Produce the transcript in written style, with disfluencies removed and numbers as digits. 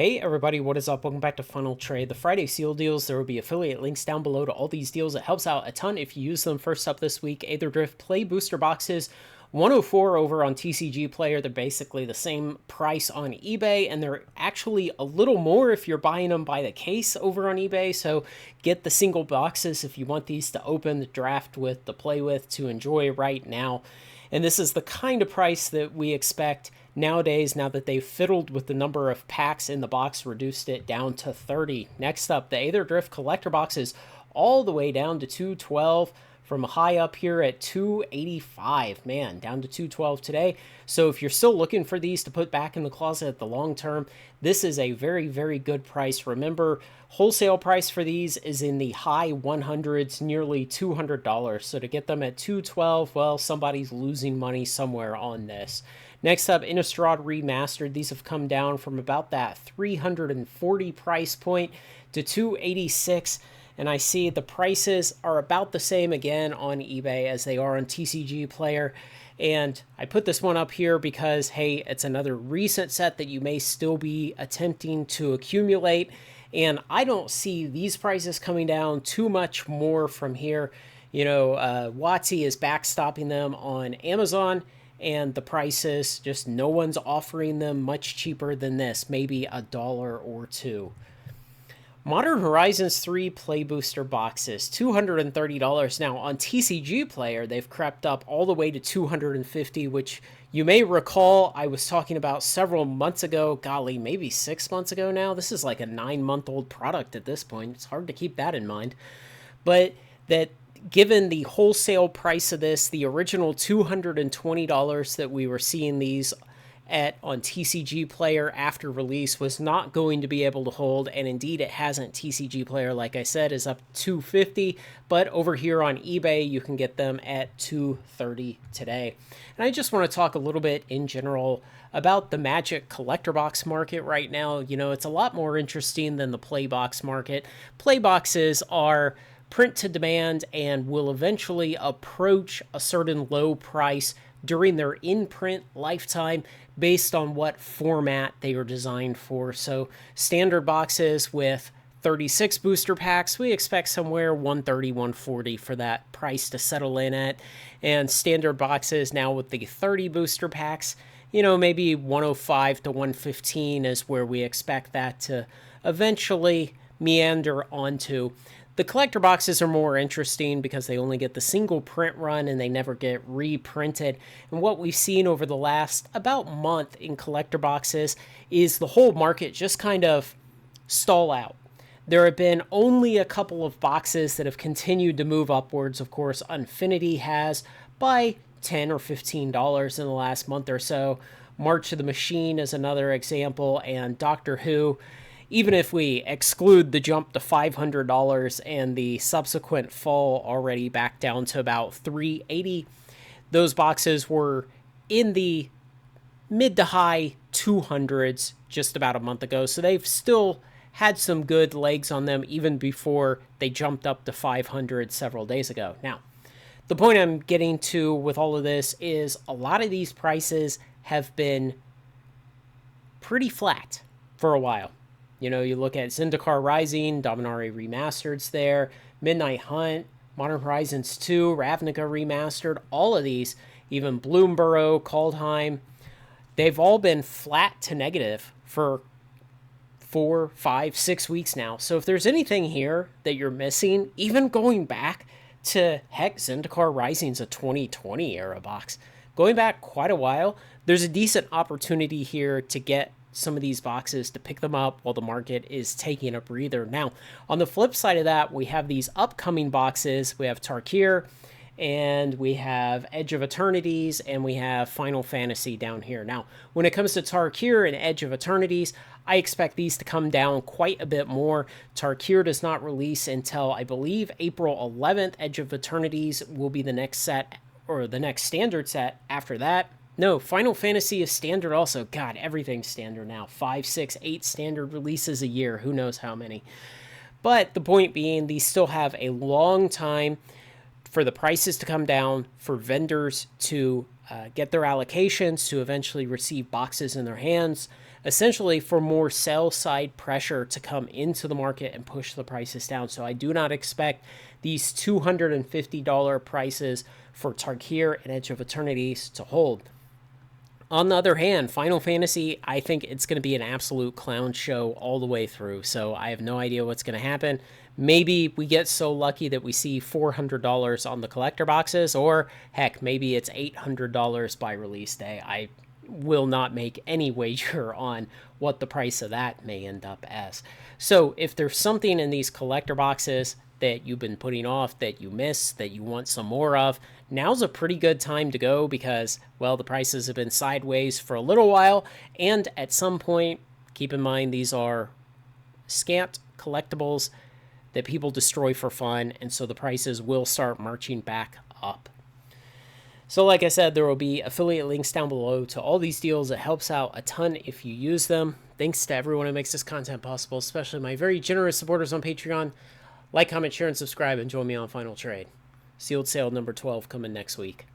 Hey everybody, what is up? Welcome back to Funnel Trade, the Friday seal deals. There will be affiliate links down below to all these deals. It helps out a ton if you use them. First up this week, Aether Drift Play Booster Boxes, 104 over on TCG Player. They're basically the same price on eBay, and they're actually a little more if you're buying them by the case over on eBay. So get the single boxes if you want these to open, the draft with, the play with, to enjoy right now. And this is the kind of price that we expect nowadays, now that they've fiddled with the number of packs in the box, reduced it down to 30. Next up, the Aether Drift collector boxes all the way down to 212 from a high up here at 285. Man, down to 212 today. So if you're still looking for these to put back in the closet at the long term, this is a very, very good price. Remember, wholesale price for these is in the high 100s, nearly $200. So to get them at 212, well, somebody's losing money somewhere on this. Next up, Innistrad Remastered. These have come down from about that 340 price point to 286. And I see the prices are about the same again on eBay as they are on TCG Player. And I put this one up here because, hey, it's another recent set that you may still be attempting to accumulate. And I don't see these prices coming down too much more from here. You know, WotC is backstopping them on Amazon, and the prices, just no one's offering them much cheaper than this, maybe $1 or $2. Modern Horizons 3 Play Booster boxes, $230. Now, on TCG Player, they've crept up all the way to $250, which you may recall I was talking about several months ago. Golly, maybe 6 months ago now. This is like a 9-month-old product at this point. It's hard to keep that in mind. But that, given the wholesale price of this, the original $220 that we were seeing these at on TCG Player after release was not going to be able to hold, and indeed it hasn't. TCG Player, like I said, is up $250, but over here on eBay you can get them at $230 today. And I just want to talk a little bit in general about the Magic collector box market right now. You know, it's a lot more interesting than the play box market. Play boxes are print to demand and will eventually approach a certain low price during their in-print lifetime based on what format they are designed for. So standard boxes with 36 booster packs, we expect somewhere $130, $140 for that price to settle in at. And standard boxes now with the 30 booster packs, you know, maybe $105 to $115 is where we expect that to eventually meander onto. The collector boxes are more interesting because they only get the single print run and they never get reprinted. And what we've seen over the last about month in collector boxes is the whole market just kind of stall out. There have been only a couple of boxes that have continued to move upwards. Of course, Infinity has by $10 or $15 in the last month or so. March of the Machine is another example, and Doctor Who, even if we exclude the jump to $500 and the subsequent fall already back down to about $380, those boxes were in the mid to high 200s just about a month ago. So they've still had some good legs on them even before they jumped up to 500 several days ago. Now, the point I'm getting to with all of this is a lot of these prices have been pretty flat for a while. You know, you look at Zendikar Rising, Dominaria Remastered's there, Midnight Hunt, Modern Horizons 2, Ravnica Remastered, all of these, even Bloomburrow, Kaldheim, they've all been flat to negative for 4, 5, 6 weeks now. So if there's anything here that you're missing, even going back to, heck, Zendikar Rising's a 2020 era box, going back quite a while, there's a decent opportunity here to get some of these boxes, to pick them up while the market is taking a breather. Now, on the flip side of that, we have these upcoming boxes. We have Tarkir, and we have Edge of Eternities, and we have Final Fantasy down here. Now, when it comes to Tarkir and Edge of Eternities, I expect these to come down quite a bit more. Tarkir does not release until, I believe, April 11th. Edge of Eternities will be the next set, or the next standard set after that. No, Final Fantasy is standard also. God, everything's standard now. 5, 6, 8 standard releases a year. Who knows how many. But the point being, these still have a long time for the prices to come down, for vendors to get their allocations, to eventually receive boxes in their hands. essentially for more sell side pressure to come into the market and push the prices down. So I do not expect these $250 prices for Tarkir and Edge of Eternities to hold. On the other hand, Final Fantasy, I think it's going to be an absolute clown show all the way through. So I have no idea what's going to happen. Maybe we get so lucky that we see $400 on the collector boxes, or heck, maybe it's $800 by release day. I will not make any wager on what the price of that may end up as. So if there's something in these collector boxes that you've been putting off, that you miss, that you want some more of, now's a pretty good time to go because, well, the prices have been sideways for a little while, and at some point, keep in mind these are scant collectibles that people destroy for fun, and so the prices will start marching back up. So like I said, there will be affiliate links down below to all these deals. It helps out a ton if you use them. Thanks to everyone who makes this content possible, especially my very generous supporters on Patreon. Like, comment, share, and subscribe, and join me on Final Trade. Sealed sale number 12 coming next week.